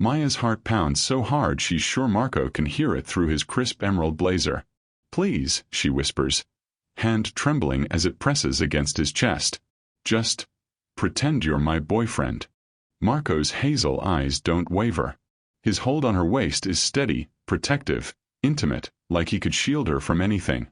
Maya's heart pounds so hard she's sure Marco can hear it through his crisp emerald blazer. "Please," she whispers, hand trembling as it presses against his chest. "Just pretend you're my boyfriend." Marco's hazel eyes don't waver. His hold on her waist is steady, protective, intimate, like he could shield her from anything.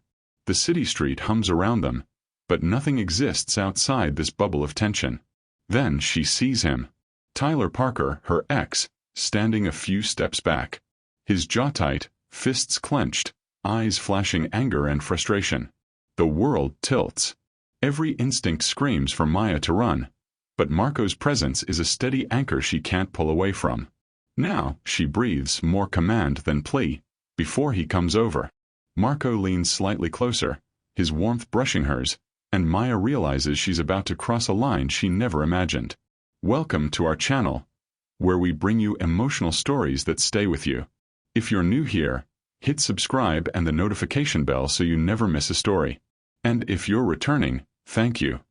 The city street hums around them, but nothing exists outside this bubble of tension. Then she sees him. Tyler Parker, her ex, standing a few steps back. His jaw tight, fists clenched, eyes flashing anger and frustration. The world tilts. Every instinct screams for Maya to run, but Marco's presence is a steady anchor she can't pull away from. Now, she breathes more command than plea, before he comes over. Marco leans slightly closer, his warmth brushing hers, and Maya realizes she's about to cross a line she never imagined. Welcome to our channel, where we bring you emotional stories that stay with you. If you're new here, hit subscribe and the notification bell so you never miss a story. And if you're returning, thank you.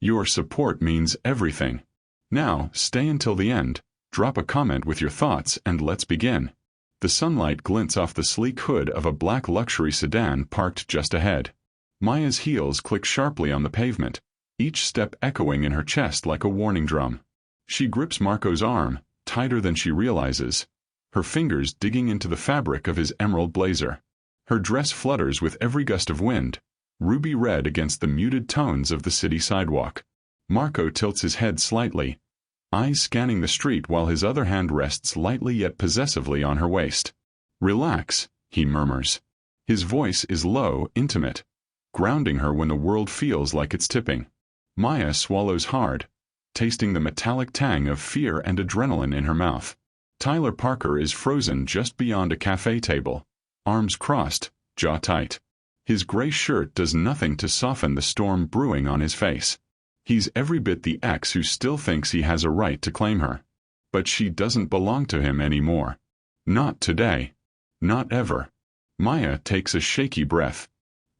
Your support means everything. Now, stay until the end, drop a comment with your thoughts, and let's begin. The sunlight glints off the sleek hood of a black luxury sedan parked just ahead. Maya's heels click sharply on the pavement, each step echoing in her chest like a warning drum. She grips Marco's arm, tighter than she realizes, her fingers digging into the fabric of his emerald blazer. Her dress flutters with every gust of wind, ruby red against the muted tones of the city sidewalk. Marco tilts his head slightly, eyes scanning the street while his other hand rests lightly yet possessively on her waist. "Relax," he murmurs. His voice is low, intimate, grounding her when the world feels like it's tipping. Maya swallows hard, tasting the metallic tang of fear and adrenaline in her mouth. Tyler Parker is frozen just beyond a cafe table, arms crossed, jaw tight. His gray shirt does nothing to soften the storm brewing on his face. He's every bit the ex who still thinks he has a right to claim her. But she doesn't belong to him anymore. Not today. Not ever. Maya takes a shaky breath.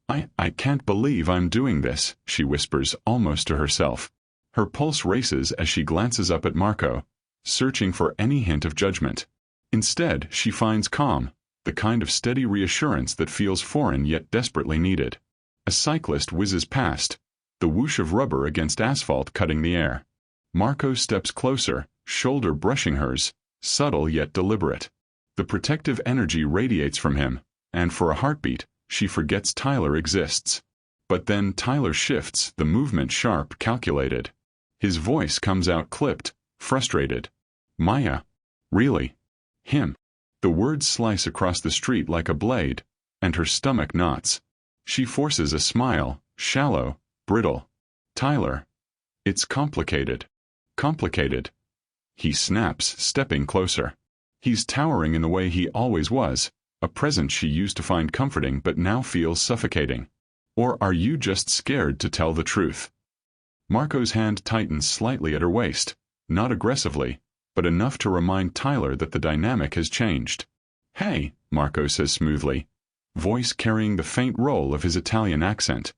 I can't believe I'm doing this," she whispers almost to herself. Her pulse races as she glances up at Marco, searching for any hint of judgment. Instead, she finds calm, the kind of steady reassurance that feels foreign yet desperately needed. A cyclist whizzes past, the whoosh of rubber against asphalt cutting the air. Marco steps closer, shoulder brushing hers, subtle yet deliberate. The protective energy radiates from him, and for a heartbeat, she forgets Tyler exists. But then Tyler shifts, the movement sharp, calculated. His voice comes out clipped, frustrated. "Maya? Really? Him?" The words slice across the street like a blade, and her stomach knots. She forces a smile, shallow, brittle. "Tyler. It's complicated." "Complicated?" He snaps, stepping closer. He's towering in the way he always was, a presence she used to find comforting but now feels suffocating. "Or are you just scared to tell the truth?" Marco's hand tightens slightly at her waist, not aggressively, but enough to remind Tyler that the dynamic has changed. "Hey," Marco says smoothly, voice carrying the faint roll of his Italian accent.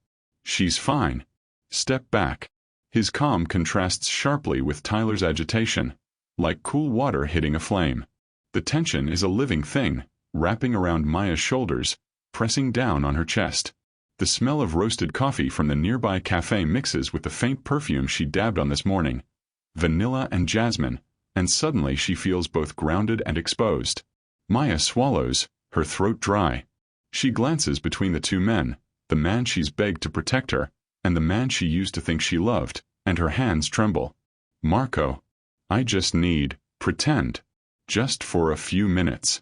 "She's fine. Step back." His calm contrasts sharply with Tyler's agitation, like cool water hitting a flame. The tension is a living thing, wrapping around Maya's shoulders, pressing down on her chest. The smell of roasted coffee from the nearby cafe mixes with the faint perfume she dabbed on this morning, vanilla and jasmine, and suddenly she feels both grounded and exposed. Maya swallows, her throat dry. She glances between the two men, the man she's begged to protect her, and the man she used to think she loved, and her hands tremble. "Marco, I just need, pretend. Just for a few minutes."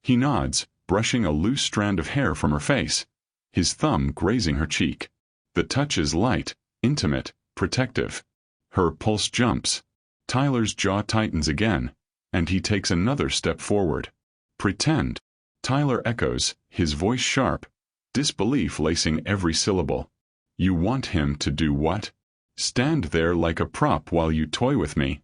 He nods, brushing a loose strand of hair from her face, his thumb grazing her cheek. The touch is light, intimate, protective. Her pulse jumps. Tyler's jaw tightens again, and he takes another step forward. "Pretend." Tyler echoes, his voice sharp, disbelief lacing every syllable. "You want him to do what? Stand there like a prop while you toy with me?"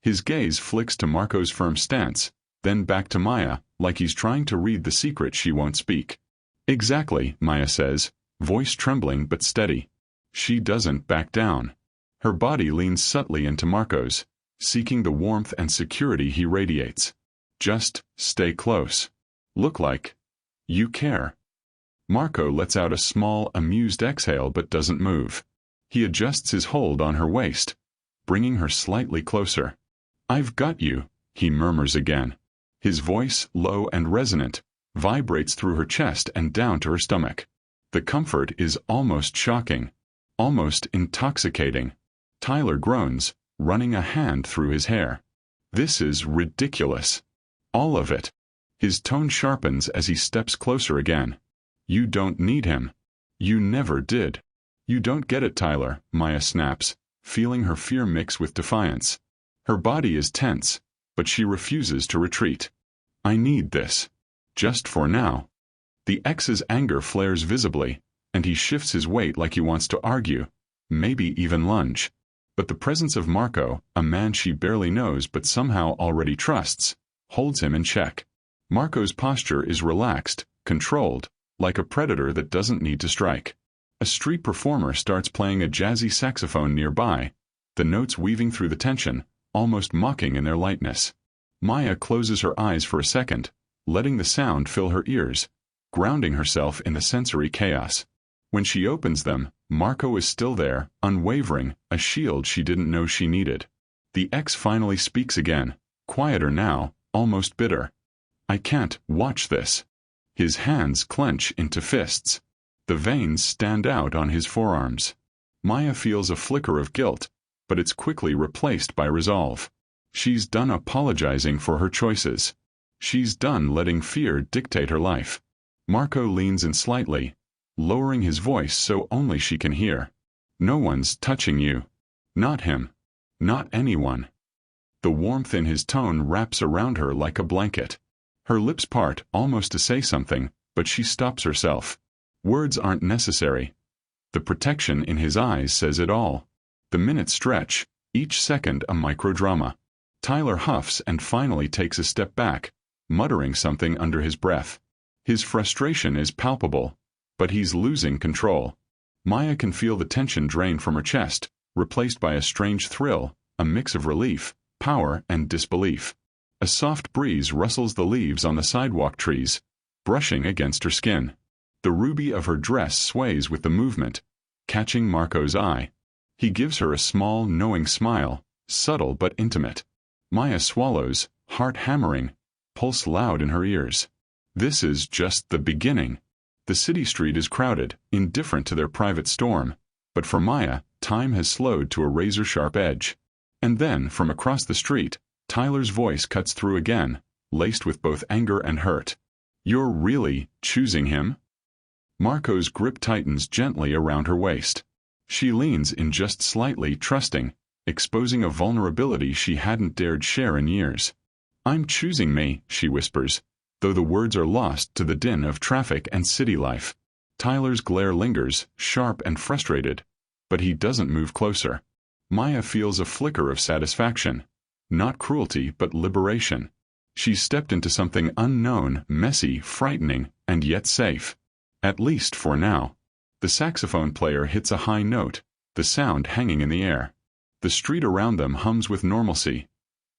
His gaze flicks to Marco's firm stance, then back to Maya, like he's trying to read the secret she won't speak. "Exactly," Maya says, voice trembling but steady. She doesn't back down. Her body leans subtly into Marco's, seeking the warmth and security he radiates. Just stay close. Look like you care. Marco lets out a small, amused exhale but doesn't move. He adjusts his hold on her waist, bringing her slightly closer. I've got you, he murmurs again. His voice, low and resonant, vibrates through her chest and down to her stomach. The comfort is almost shocking, almost intoxicating. Tyler groans, running a hand through his hair. This is ridiculous. All of it. His tone sharpens as he steps closer again. You don't need him. You never did. You don't get it, Tyler, Maya snaps, feeling her fear mix with defiance. Her body is tense, but she refuses to retreat. I need this. Just for now. The ex's anger flares visibly, and he shifts his weight like he wants to argue, maybe even lunge. But the presence of Marco, a man she barely knows but somehow already trusts, holds him in check. Marco's posture is relaxed, controlled, like a predator that doesn't need to strike. A street performer starts playing a jazzy saxophone nearby, the notes weaving through the tension, almost mocking in their lightness. Maya closes her eyes for a second, letting the sound fill her ears, grounding herself in the sensory chaos. When she opens them, Marco is still there, unwavering, a shield she didn't know she needed. The ex finally speaks again, quieter now, almost bitter. I can't watch this. His hands clench into fists. The veins stand out on his forearms. Maya feels a flicker of guilt, but it's quickly replaced by resolve. She's done apologizing for her choices. She's done letting fear dictate her life. Marco leans in slightly, lowering his voice so only she can hear. No one's touching you. Not him. Not anyone. The warmth in his tone wraps around her like a blanket. Her lips part, almost to say something, but she stops herself. Words aren't necessary. The protection in his eyes says it all. The minutes stretch, each second a microdrama. Tyler huffs and finally takes a step back, muttering something under his breath. His frustration is palpable, but he's losing control. Maya can feel the tension drain from her chest, replaced by a strange thrill, a mix of relief, power, and disbelief. A soft breeze rustles the leaves on the sidewalk trees, brushing against her skin. The ruby of her dress sways with the movement, catching Marco's eye. He gives her a small, knowing smile, subtle but intimate. Maya swallows, heart hammering, pulse loud in her ears. This is just the beginning. The city street is crowded, indifferent to their private storm, but for Maya, time has slowed to a razor-sharp edge. And then, from across the street, Tyler's voice cuts through again, laced with both anger and hurt. You're really choosing him? Marco's grip tightens gently around her waist. She leans in just slightly, trusting, exposing a vulnerability she hadn't dared share in years. I'm choosing me, she whispers, though the words are lost to the din of traffic and city life. Tyler's glare lingers, sharp and frustrated, but he doesn't move closer. Maya feels a flicker of satisfaction. Not cruelty, but liberation. She's stepped into something unknown, messy, frightening, and yet safe. At least for now. The saxophone player hits a high note, the sound hanging in the air. The street around them hums with normalcy.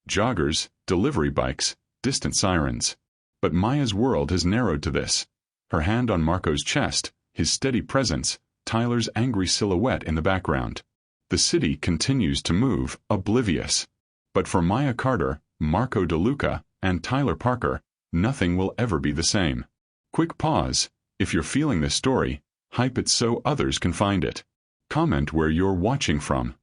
Joggers, delivery bikes, distant sirens. But Maya's world has narrowed to this. Her hand on Marco's chest, his steady presence, Tyler's angry silhouette in the background. The city continues to move, oblivious. But for Maya Carter, Marco Deluca, and Tyler Parker, nothing will ever be the same. Quick pause. If you're feeling this story, hype it so others can find it. Comment where you're watching from.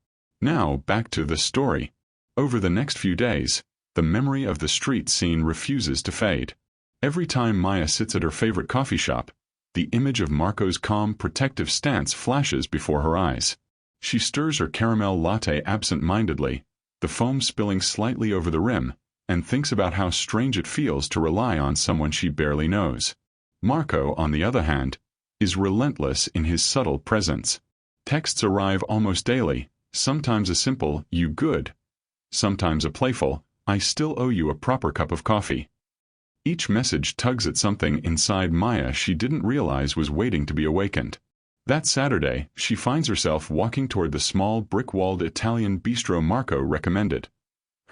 Now, back to the story. Over the next few days, the memory of the street scene refuses to fade. Every time Maya sits at her favorite coffee shop, the image of Marco's calm, protective stance flashes before her eyes. She stirs her caramel latte absent-mindedly, the foam spilling slightly over the rim, and thinks about how strange it feels to rely on someone she barely knows. Marco, on the other hand, is relentless in his subtle presence. Texts arrive almost daily, sometimes a simple, "You good?" Sometimes a playful, "I still owe you a proper cup of coffee." Each message tugs at something inside Maya she didn't realize was waiting to be awakened. That Saturday, she finds herself walking toward the small brick-walled Italian bistro Marco recommended.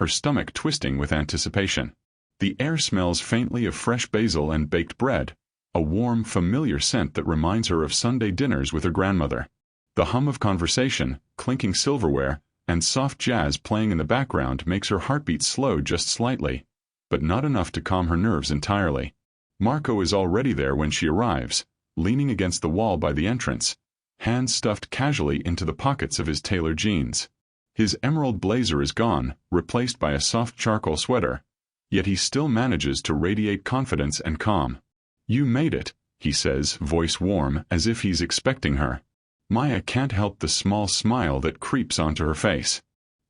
her stomach twisting with anticipation. The air smells faintly of fresh basil and baked bread, a warm, familiar scent that reminds her of Sunday dinners with her grandmother. The hum of conversation, clinking silverware, and soft jazz playing in the background makes her heartbeat slow just slightly, but not enough to calm her nerves entirely. Marco is already there when she arrives, leaning against the wall by the entrance, hands stuffed casually into the pockets of his tailored jeans. His emerald blazer is gone, replaced by a soft charcoal sweater, yet he still manages to radiate confidence and calm. "You made it," he says, voice warm, as if he's expecting her. Maya can't help the small smile that creeps onto her face.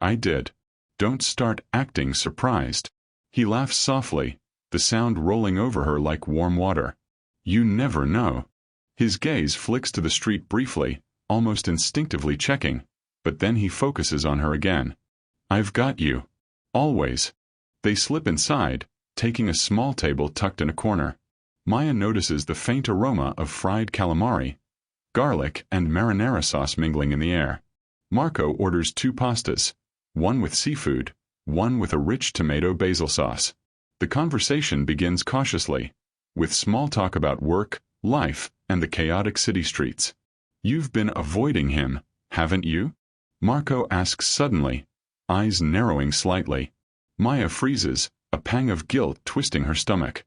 "I did. Don't start acting surprised." He laughs softly, the sound rolling over her like warm water. "You never know." His gaze flicks to the street briefly, almost instinctively checking, but then he focuses on her again. "I've got you. Always." They slip inside, taking a small table tucked in a corner. Maya notices the faint aroma of fried calamari, garlic, and marinara sauce mingling in the air. Marco orders 2 pastas, one with seafood, one with a rich tomato basil sauce. The conversation begins cautiously, with small talk about work, life, and the chaotic city streets. "You've been avoiding him, haven't you?" Marco asks suddenly, eyes narrowing slightly. Maya freezes, a pang of guilt twisting her stomach.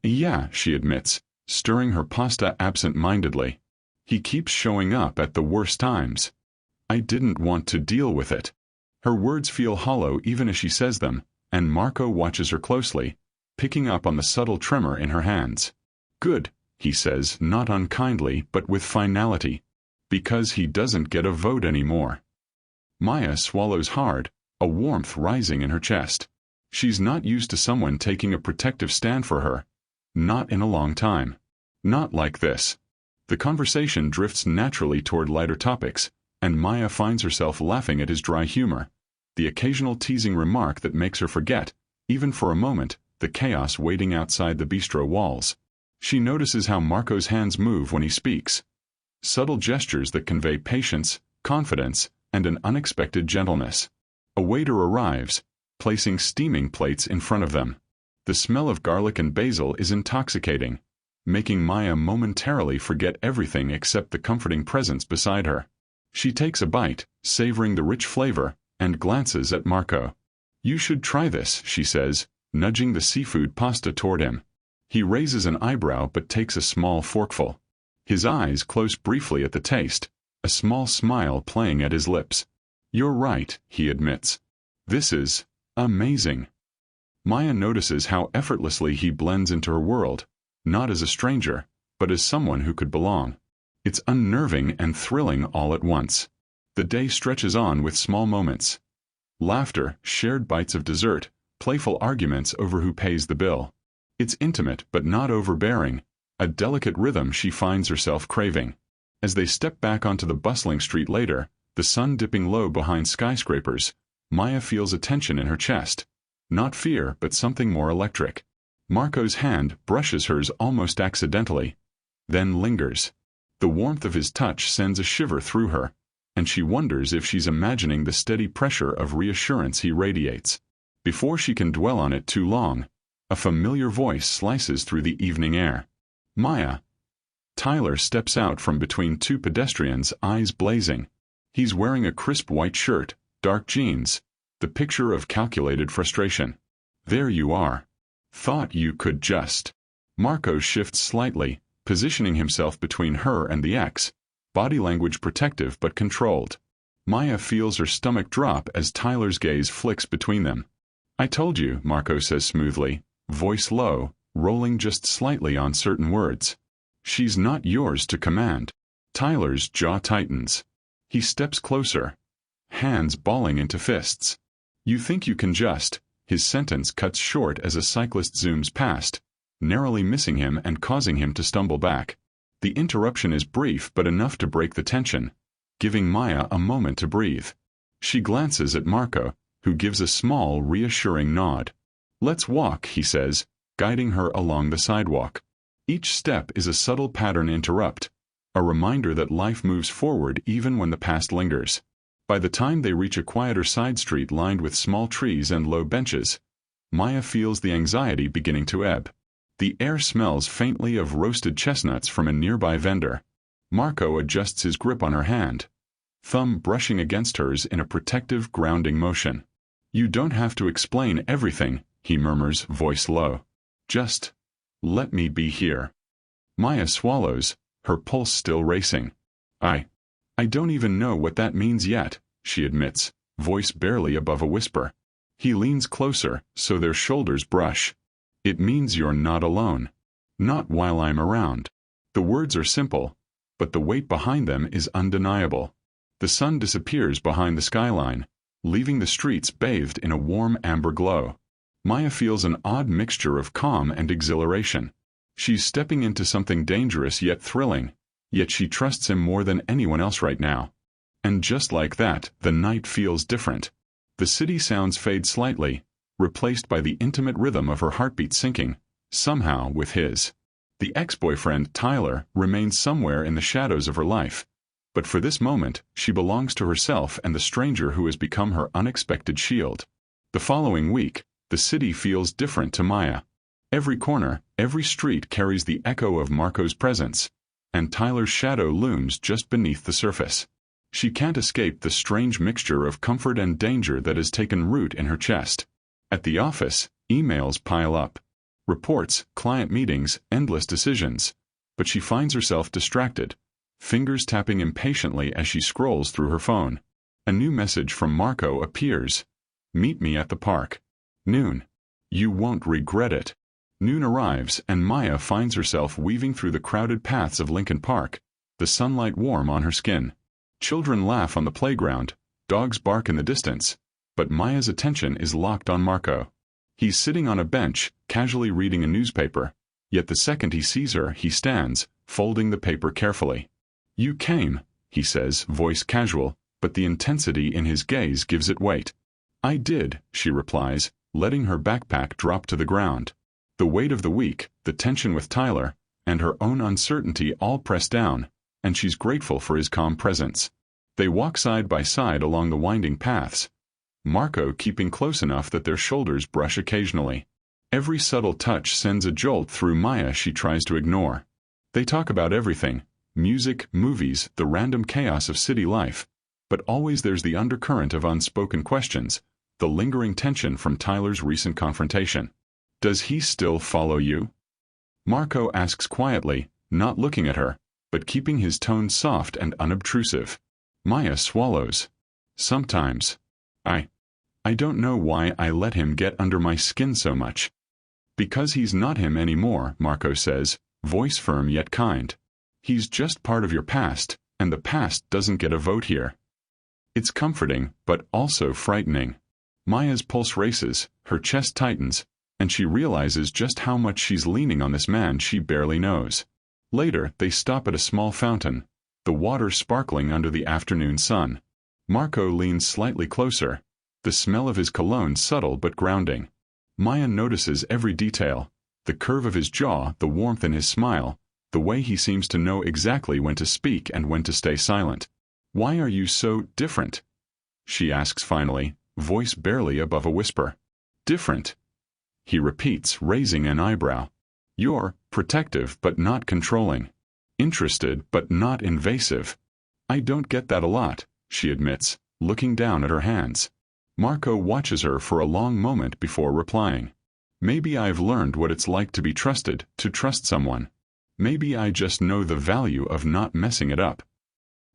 Yeah, she admits, stirring her pasta absent-mindedly. "He keeps showing up at the worst times. I didn't want to deal with it." Her words feel hollow even as she says them, and Marco watches her closely, picking up on the subtle tremor in her hands. "Good," he says, not unkindly but with finality. "Because he doesn't get a vote anymore." Maya swallows hard, a warmth rising in her chest. She's not used to someone taking a protective stand for her. Not in a long time. Not like this. The conversation drifts naturally toward lighter topics, and Maya finds herself laughing at his dry humor, the occasional teasing remark that makes her forget, even for a moment, the chaos waiting outside the bistro walls. She notices how Marco's hands move when he speaks. Subtle gestures that convey patience, confidence, and an unexpected gentleness. A waiter arrives, placing steaming plates in front of them. The smell of garlic and basil is intoxicating, making Maya momentarily forget everything except the comforting presence beside her. She takes a bite, savoring the rich flavor, and glances at Marco. "You should try this," she says, nudging the seafood pasta toward him. He raises an eyebrow but takes a small forkful. His eyes close briefly at the taste, a small smile playing at his lips. "You're right," he admits. "This is amazing." Maya notices how effortlessly he blends into her world, not as a stranger, but as someone who could belong. It's unnerving and thrilling all at once. The day stretches on with small moments. Laughter, shared bites of dessert, playful arguments over who pays the bill. It's intimate but not overbearing, a delicate rhythm she finds herself craving. As they step back onto the bustling street later, the sun dipping low behind skyscrapers, Maya feels a tension in her chest. Not fear, but something more electric. Marco's hand brushes hers almost accidentally, then lingers. The warmth of his touch sends a shiver through her, and she wonders if she's imagining the steady pressure of reassurance he radiates. Before she can dwell on it too long, a familiar voice slices through the evening air. "Maya." Tyler steps out from between 2 pedestrians, eyes blazing. He's wearing a crisp white shirt, dark jeans, the picture of calculated frustration. "There you are. Thought you could just." Marco shifts slightly, positioning himself between her and the ex, body language protective but controlled. Maya feels her stomach drop as Tyler's gaze flicks between them. "I told you," Marco says smoothly, voice low, rolling just slightly on certain words. "She's not yours to command." Tyler's jaw tightens. He steps closer, hands balling into fists. "You think you can just..." His sentence cuts short as a cyclist zooms past, narrowly missing him and causing him to stumble back. The interruption is brief but enough to break the tension, giving Maya a moment to breathe. She glances at Marco, who gives a small, reassuring nod. "Let's walk," he says, guiding her along the sidewalk. Each step is a subtle pattern interrupt, a reminder that life moves forward even when the past lingers. By the time they reach a quieter side street lined with small trees and low benches, Maya feels the anxiety beginning to ebb. The air smells faintly of roasted chestnuts from a nearby vendor. Marco adjusts his grip on her hand, thumb brushing against hers in a protective, grounding motion. "You don't have to explain everything," he murmurs, voice low. "Just let me be here." Maya swallows, her pulse still racing. I don't even know what that means yet," she admits, voice barely above a whisper. He leans closer, so their shoulders brush. "It means you're not alone. Not while I'm around." The words are simple, but the weight behind them is undeniable. The sun disappears behind the skyline, leaving the streets bathed in a warm amber glow. Maya feels an odd mixture of calm and exhilaration. She's stepping into something dangerous yet thrilling, yet she trusts him more than anyone else right now. And just like that, the night feels different. The city sounds fade slightly, replaced by the intimate rhythm of her heartbeat syncing, somehow, with his. The ex-boyfriend, Tyler, remains somewhere in the shadows of her life. But for this moment, she belongs to herself and the stranger who has become her unexpected shield. The following week, the city feels different to Maya. Every corner, every street carries the echo of Marco's presence, and Tyler's shadow looms just beneath the surface. She can't escape the strange mixture of comfort and danger that has taken root in her chest. At the office, emails pile up. Reports, client meetings, endless decisions. But she finds herself distracted, fingers tapping impatiently as she scrolls through her phone. A new message from Marco appears. "Meet me at the park. Noon. You won't regret it." Noon arrives and Maya finds herself weaving through the crowded paths of Lincoln Park, the sunlight warm on her skin. Children laugh on the playground, dogs bark in the distance, but Maya's attention is locked on Marco. He's sitting on a bench, casually reading a newspaper, yet the second he sees her, he stands, folding the paper carefully. "You came," he says, voice casual, but the intensity in his gaze gives it weight. "I did," she replies, letting her backpack drop to the ground. The weight of the week, the tension with Tyler, and her own uncertainty all press down, and she's grateful for his calm presence. They walk side by side along the winding paths, Marco keeping close enough that their shoulders brush occasionally. Every subtle touch sends a jolt through Maya she tries to ignore. They talk about everything, music, movies, the random chaos of city life, but always there's the undercurrent of unspoken questions, the lingering tension from Tyler's recent confrontation. "Does he still follow you?" Marco asks quietly, not looking at her, but keeping his tone soft and unobtrusive. Maya swallows. "Sometimes. I don't know why I let him get under my skin so much." "Because he's not him anymore," Marco says, voice firm yet kind. "He's just part of your past, and the past doesn't get a vote here." It's comforting, but also frightening. Maya's pulse races, her chest tightens, and she realizes just how much she's leaning on this man she barely knows. Later, they stop at a small fountain, the water sparkling under the afternoon sun. Marco leans slightly closer, the smell of his cologne subtle but grounding. Maya notices every detail, the curve of his jaw, the warmth in his smile, the way he seems to know exactly when to speak and when to stay silent. "Why are you so different?" she asks finally, voice barely above a whisper. "Different?" he repeats, raising an eyebrow. "You're protective but not controlling. Interested but not invasive." "I don't get that a lot," she admits, looking down at her hands. Marco watches her for a long moment before replying. "Maybe I've learned what it's like to be trusted, to trust someone. Maybe I just know the value of not messing it up."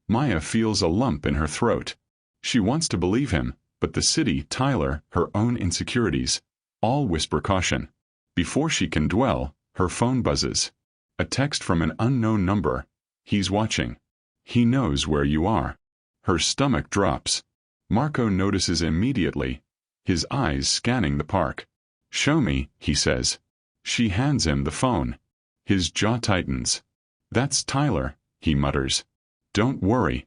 Maya feels a lump in her throat. She wants to believe him, but the city, Tyler, her own insecurities, all whisper caution. Before she can dwell, her phone buzzes. A text from an unknown number. "He's watching. He knows where you are." Her stomach drops. Marco notices immediately, his eyes scanning the park. "Show me," he says. She hands him the phone. His jaw tightens. "That's Tyler," he mutters. "Don't worry.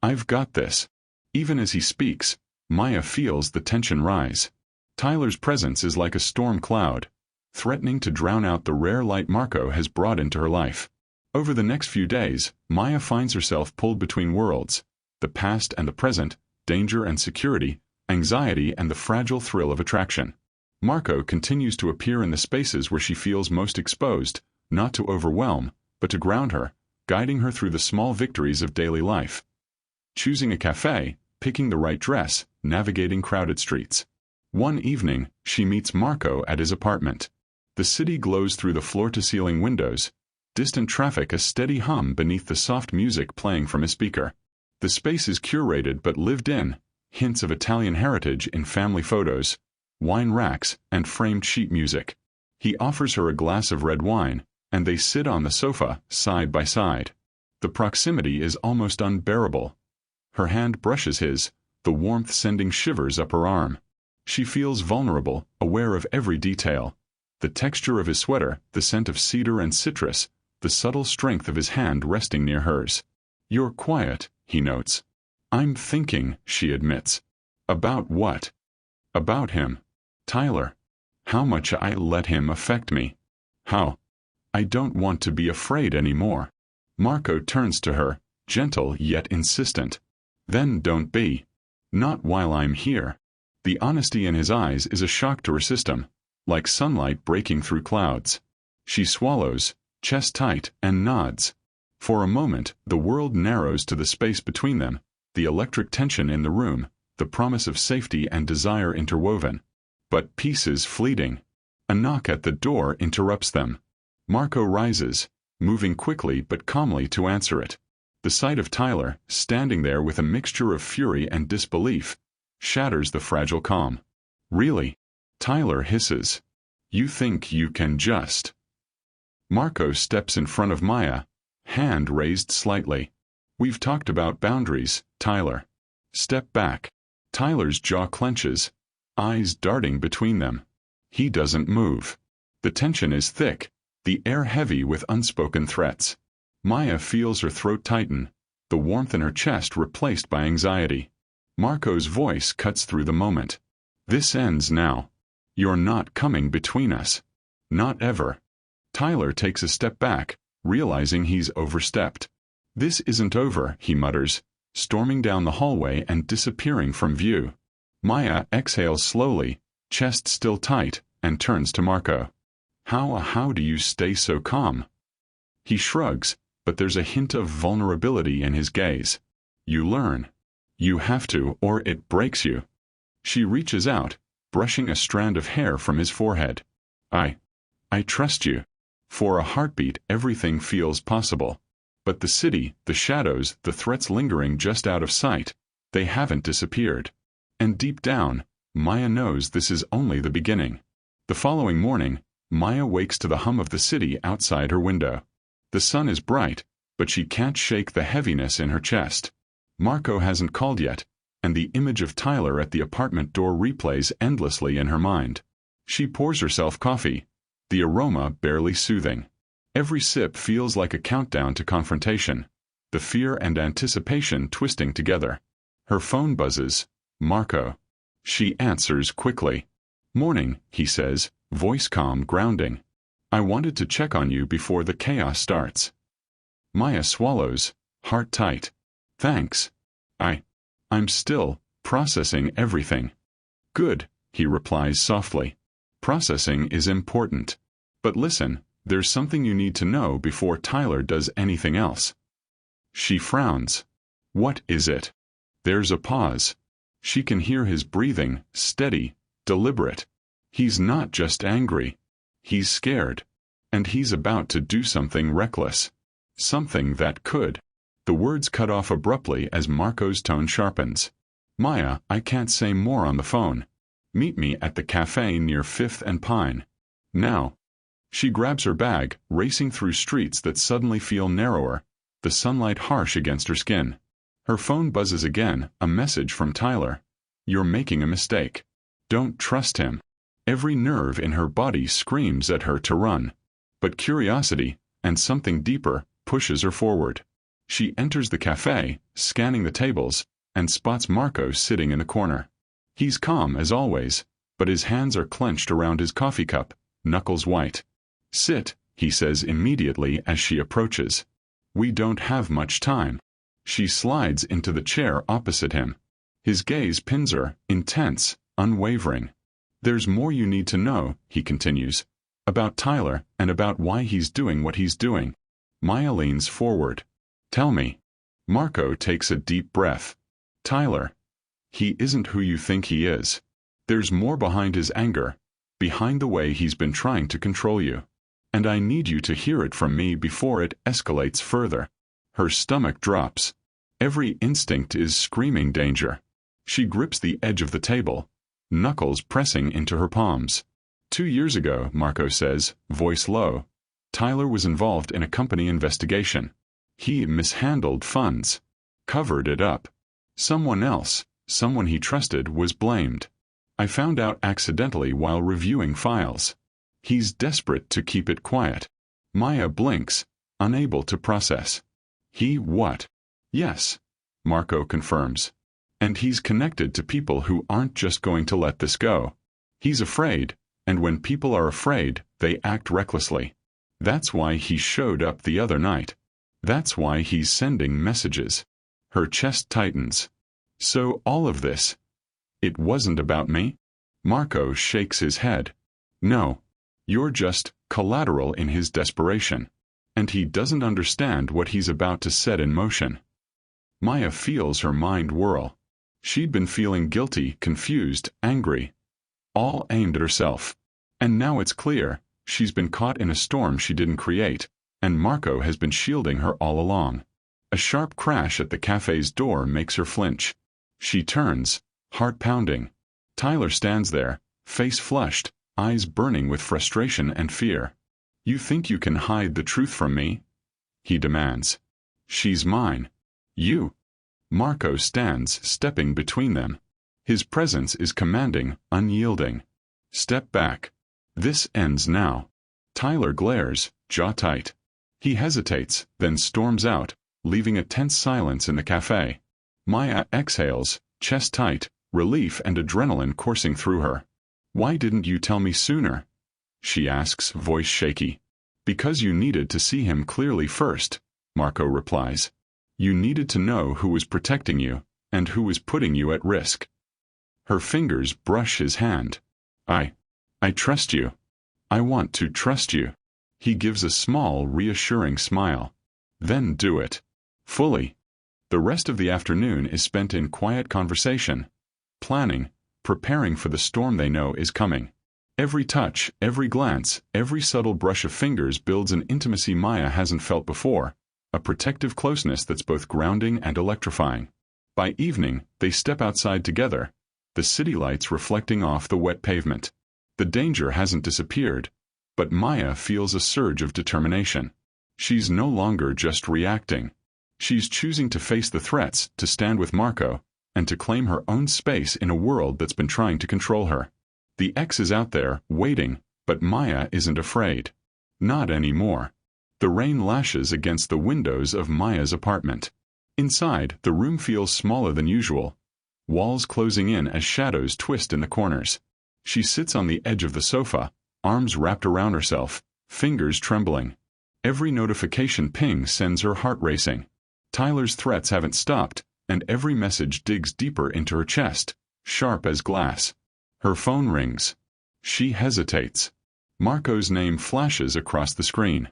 I've got this." Even as he speaks, Maya feels the tension rise. Tyler's presence is like a storm cloud, threatening to drown out the rare light Marco has brought into her life. Over the next few days, Maya finds herself pulled between worlds, the past and the present, danger and security, anxiety and the fragile thrill of attraction. Marco continues to appear in the spaces where she feels most exposed, not to overwhelm, but to ground her, guiding her through the small victories of daily life. Choosing a cafe, picking the right dress, navigating crowded streets. One evening, she meets Marco at his apartment. The city glows through the floor-to-ceiling windows, distant traffic a steady hum beneath the soft music playing from a speaker. The space is curated but lived in, hints of Italian heritage in family photos, wine racks, and framed sheet music. He offers her a glass of red wine, and they sit on the sofa, side by side. The proximity is almost unbearable. Her hand brushes his, the warmth sending shivers up her arm. She feels vulnerable, aware of every detail. The texture of his sweater, the scent of cedar and citrus, the subtle strength of his hand resting near hers. "You're quiet," he notes. "I'm thinking," she admits. "About what?" "About him. Tyler. How much I let him affect me. How I don't want to be afraid anymore." Marco turns to her, gentle yet insistent. "Then don't be. Not while I'm here." The honesty in his eyes is a shock to her system, like sunlight breaking through clouds. She swallows, chest tight, and nods. For a moment, the world narrows to the space between them, the electric tension in the room, the promise of safety and desire interwoven. But peace is fleeting. A knock at the door interrupts them. Marco rises, moving quickly but calmly to answer it. The sight of Tyler, standing there with a mixture of fury and disbelief, shatters the fragile calm. "Really?" Tyler hisses. "You think you can just—" Marco steps in front of Maya, hand raised slightly. "We've talked about boundaries, Tyler. Step back." Tyler's jaw clenches, eyes darting between them. He doesn't move. The tension is thick, the air heavy with unspoken threats. Maya feels her throat tighten, the warmth in her chest replaced by anxiety. Marco's voice cuts through the moment. "This ends now. You're not coming between us. Not ever." Tyler takes a step back, realizing he's overstepped. "This isn't over," he mutters, storming down the hallway and disappearing from view. Maya exhales slowly, chest still tight, and turns to Marco. How do you stay so calm?" He shrugs, but there's a hint of vulnerability in his gaze. "You learn. You have to, or it breaks you." She reaches out, brushing a strand of hair from his forehead. I trust you." For a heartbeat, everything feels possible. But the city, the shadows, the threats lingering just out of sight, they haven't disappeared. And deep down, Maya knows this is only the beginning. The following morning, Maya wakes to the hum of the city outside her window. The sun is bright, but she can't shake the heaviness in her chest. Marco hasn't called yet, and the image of Tyler at the apartment door replays endlessly in her mind. She pours herself coffee, the aroma barely soothing. Every sip feels like a countdown to confrontation, the fear and anticipation twisting together. Her phone buzzes. "Marco." She answers quickly. "Morning," he says, voice calm, grounding. "I wanted to check on you before the chaos starts." Maya swallows, heart tight. "Thanks. I'm still processing everything." "Good," he replies softly. "Processing is important. But listen, there's something you need to know before Tyler does anything else." She frowns. "What is it?" There's a pause. She can hear his breathing, steady, deliberate. He's not just angry. He's scared. And he's about to do something reckless. Something that could. The words cut off abruptly as Marco's tone sharpens. "Maya, I can't say more on the phone. Meet me at the cafe near 5th and Pine. Now." She grabs her bag, racing through streets that suddenly feel narrower, the sunlight harsh against her skin. Her phone buzzes again, a message from Tyler. "You're making a mistake. Don't trust him." Every nerve in her body screams at her to run. But curiosity, and something deeper, pushes her forward. She enters the cafe, scanning the tables, and spots Marco sitting in a corner. He's calm as always, but his hands are clenched around his coffee cup, knuckles white. "Sit," he says immediately as she approaches. "We don't have much time." She slides into the chair opposite him. His gaze pins her, intense, unwavering. "There's more you need to know," he continues. "About Tyler, and about why he's doing what he's doing." Maya leans forward. "Tell me." Marco takes a deep breath. "Tyler. He isn't who you think he is. There's more behind his anger, behind the way he's been trying to control you. And I need you to hear it from me before it escalates further." Her stomach drops. Every instinct is screaming danger. She grips the edge of the table, knuckles pressing into her palms. 2 years ago, Marco says, voice low, Tyler was involved in a company investigation. He mishandled funds, covered it up. Someone else, someone he trusted, was blamed. I found out accidentally while reviewing files. He's desperate to keep it quiet. Maya blinks, unable to process. He what? Yes, Marco confirms. And he's connected to people who aren't just going to let this go. He's afraid, and when people are afraid, they act recklessly. That's why he showed up the other night. That's why he's sending messages. Her chest tightens. So all of this, it wasn't about me? Marco shakes his head. No. You're just collateral in his desperation. And he doesn't understand what he's about to set in motion. Maya feels her mind whirl. She'd been feeling guilty, confused, angry, all aimed at herself. And now it's clear, she's been caught in a storm she didn't create, and Marco has been shielding her all along. A sharp crash at the cafe's door makes her flinch. She turns, heart pounding. Tyler stands there, face flushed, eyes burning with frustration and fear. "You think you can hide the truth from me?" he demands. "She's mine. You." Marco stands, stepping between them. His presence is commanding, unyielding. "Step back. This ends now." Tyler glares, jaw tight. He hesitates, then storms out, leaving a tense silence in the cafe. Maya exhales, chest tight, relief and adrenaline coursing through her. "Why didn't you tell me sooner?" she asks, voice shaky. "Because you needed to see him clearly first," Marco replies. "You needed to know who was protecting you, and who was putting you at risk." Her fingers brush his hand. I trust you. I want to trust you." He gives a small, reassuring smile. "Then do it. Fully." The rest of the afternoon is spent in quiet conversation, planning, preparing for the storm they know is coming. Every touch, every glance, every subtle brush of fingers builds an intimacy Maya hasn't felt before, a protective closeness that's both grounding and electrifying. By evening, they step outside together, the city lights reflecting off the wet pavement. The danger hasn't disappeared, but Maya feels a surge of determination. She's no longer just reacting. She's choosing to face the threats, to stand with Marco, and to claim her own space in a world that's been trying to control her. The X is out there, waiting, but Maya isn't afraid. Not anymore. The rain lashes against the windows of Maya's apartment. Inside, the room feels smaller than usual, walls closing in as shadows twist in the corners. She sits on the edge of the sofa, arms wrapped around herself, fingers trembling. Every notification ping sends her heart racing. Tyler's threats haven't stopped, and every message digs deeper into her chest, sharp as glass. Her phone rings. She hesitates. Marco's name flashes across the screen.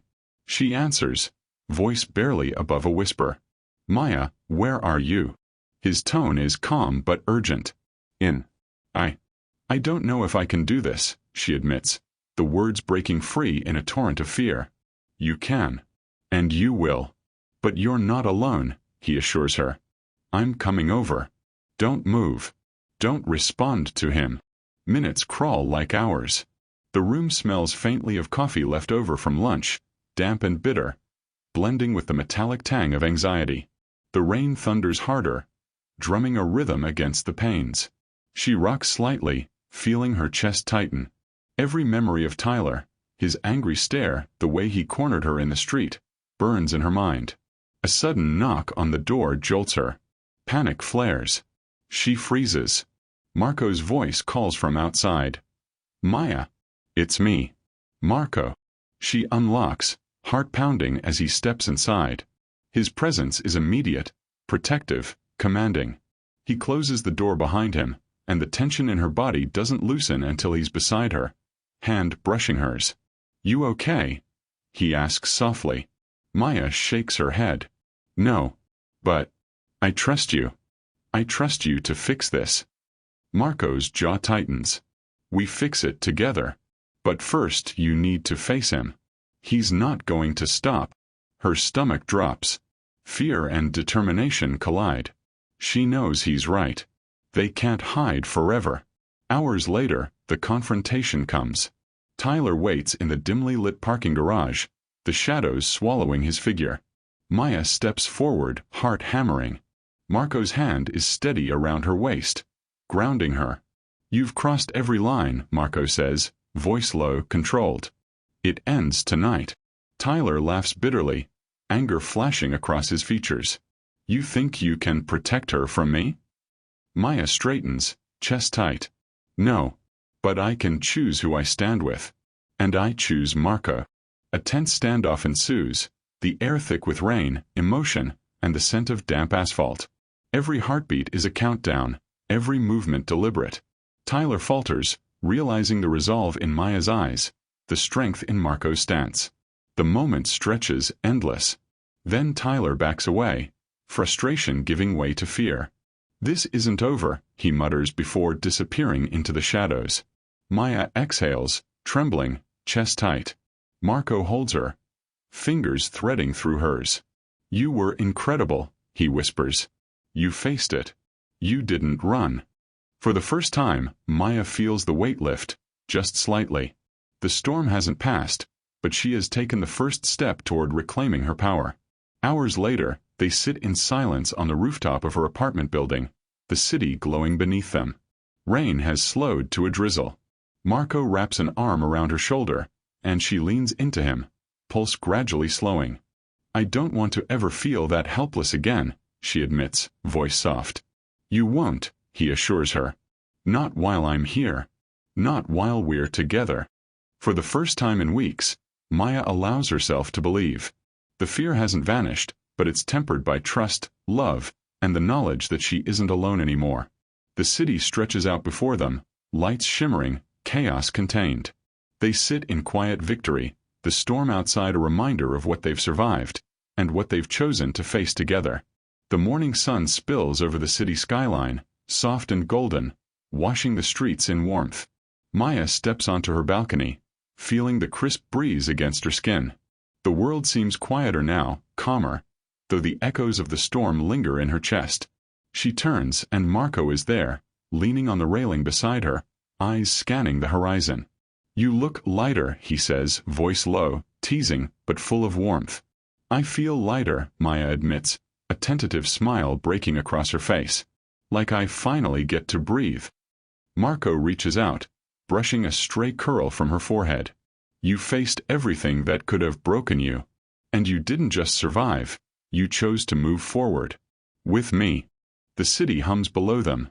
She answers, voice barely above a whisper. "Maya, where are you?" His tone is calm but urgent. I don't know if I can do this," she admits, the words breaking free in a torrent of fear. "You can. And you will. But you're not alone," he assures her. "I'm coming over. Don't move. Don't respond to him." Minutes crawl like hours. The room smells faintly of coffee left over from lunch, damp and bitter, blending with the metallic tang of anxiety. The rain thunders harder, drumming a rhythm against the panes. She rocks slightly, feeling her chest tighten. Every memory of Tyler, his angry stare, the way he cornered her in the street, burns in her mind. A sudden knock on the door jolts her. Panic flares. She freezes. Marco's voice calls from outside. "Maya." "It's me." "Marco." She unlocks, heart pounding as he steps inside. His presence is immediate, protective, commanding. He closes the door behind him, and the tension in her body doesn't loosen until he's beside her, hand brushing hers. "You okay?" he asks softly. Maya shakes her head. "No. But I trust you. I trust you to fix this." Marco's jaw tightens. "We fix it together. But first you need to face him." He's not going to stop. Her stomach drops. Fear and determination collide. She knows he's right. They can't hide forever. Hours later, the confrontation comes. Tyler waits in the dimly lit parking garage, the shadows swallowing his figure. Maya steps forward, heart hammering. Marco's hand is steady around her waist, grounding her. "You've crossed every line," Marco says, voice low, controlled. "It ends tonight." Tyler laughs bitterly, anger flashing across his features. "You think you can protect her from me?" Maya straightens, chest tight. "No. But I can choose who I stand with. And I choose Marco." A tense standoff ensues, the air thick with rain, emotion, and the scent of damp asphalt. Every heartbeat is a countdown, every movement deliberate. Tyler falters, realizing the resolve in Maya's eyes, the strength in Marco's stance. The moment stretches endless. Then Tyler backs away, frustration giving way to fear. "This isn't over," he mutters before disappearing into the shadows. Maya exhales, trembling, chest tight. Marco holds her, fingers threading through hers. "You were incredible," he whispers. "You faced it. You didn't run." For the first time, Maya feels the weight lift, just slightly. The storm hasn't passed, but she has taken the first step toward reclaiming her power. Hours later, they sit in silence on the rooftop of her apartment building, the city glowing beneath them. Rain has slowed to a drizzle. Marco wraps an arm around her shoulder, and she leans into him, pulse gradually slowing. "I don't want to ever feel that helpless again," she admits, voice soft. "You won't," he assures her. "Not while I'm here. Not while we're together." For the first time in weeks, Maya allows herself to believe. The fear hasn't vanished, but it's tempered by trust, love, and the knowledge that she isn't alone anymore. The city stretches out before them, lights shimmering, chaos contained. They sit in quiet victory, the storm outside a reminder of what they've survived, and what they've chosen to face together. The morning sun spills over the city skyline, soft and golden, washing the streets in warmth. Maya steps onto her balcony, feeling the crisp breeze against her skin. The world seems quieter now, calmer, though the echoes of the storm linger in her chest. She turns, and Marco is there, leaning on the railing beside her, eyes scanning the horizon. "You look lighter," he says, voice low, teasing, but full of warmth. "I feel lighter," Maya admits, a tentative smile breaking across her face. "Like I finally get to breathe." Marco reaches out, brushing a stray curl from her forehead. "You faced everything that could have broken you. And you didn't just survive, you chose to move forward. With me." The city hums below them.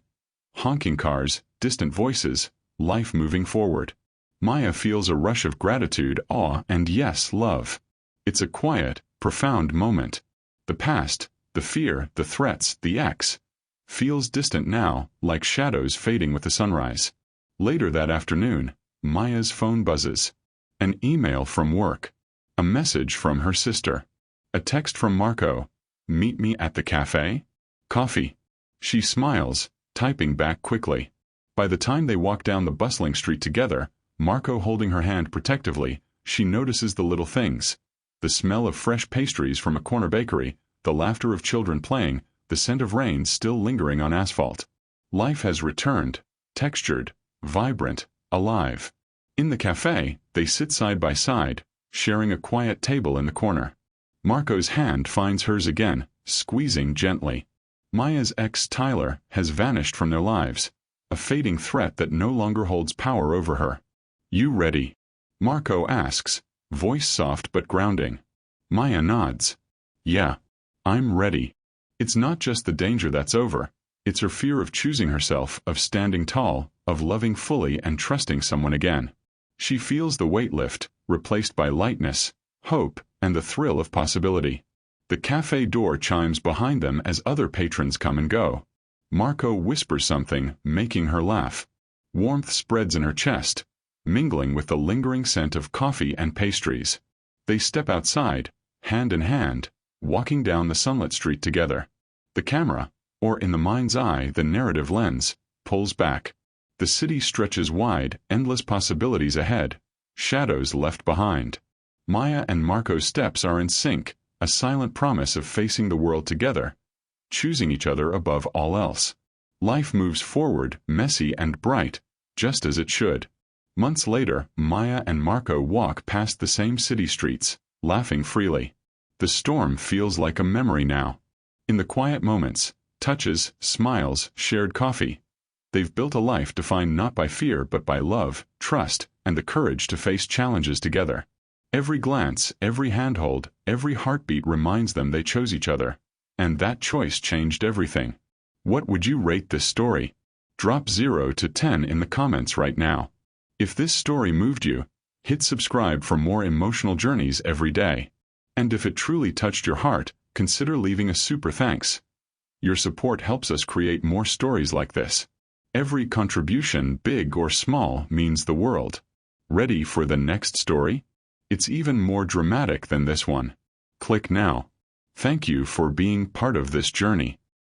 Honking cars, distant voices, life moving forward. Maya feels a rush of gratitude, awe, and yes, love. It's a quiet, profound moment. The past, the fear, the threats, the ex, feels distant now, like shadows fading with the sunrise. Later that afternoon, Maya's phone buzzes. An email from work. A message from her sister. A text from Marco. "Meet me at the cafe? Coffee." She smiles, typing back quickly. By the time they walk down the bustling street together, Marco holding her hand protectively, she notices the little things. The smell of fresh pastries from a corner bakery, the laughter of children playing, the scent of rain still lingering on asphalt. Life has returned, textured, vibrant, alive. In the cafe, they sit side by side, sharing a quiet table in the corner. Marco's hand finds hers again, squeezing gently. Maya's ex, Tyler, has vanished from their lives, a fading threat that no longer holds power over her. "You ready?" Marco asks, voice soft but grounding. Maya nods. "Yeah, I'm ready." It's not just the danger that's over, it's her fear of choosing herself, of standing tall, of loving fully and trusting someone again. She feels the weight lift, replaced by lightness, hope, and the thrill of possibility. The cafe door chimes behind them as other patrons come and go. Marco whispers something, making her laugh. Warmth spreads in her chest, mingling with the lingering scent of coffee and pastries. They step outside, hand in hand, walking down the sunlit street together. The camera, or in the mind's eye the narrative lens, pulls back. The city stretches wide, endless possibilities ahead, shadows left behind. Maya and Marco's steps are in sync, a silent promise of facing the world together, choosing each other above all else. Life moves forward, messy and bright, just as it should. Months later, Maya and Marco walk past the same city streets, laughing freely. The storm feels like a memory now. In the quiet moments, touches, smiles, shared coffee. They've built a life defined not by fear but by love, trust, and the courage to face challenges together. Every glance, every handhold, every heartbeat reminds them they chose each other. And that choice changed everything. What would you rate this story? Drop 0 to 10 in the comments right now. If this story moved you, hit subscribe for more emotional journeys every day. And if it truly touched your heart, consider leaving a super thanks. Your support helps us create more stories like this. Every contribution, big or small, means the world. Ready for the next story? It's even more dramatic than this one. Click now. Thank you for being part of this journey.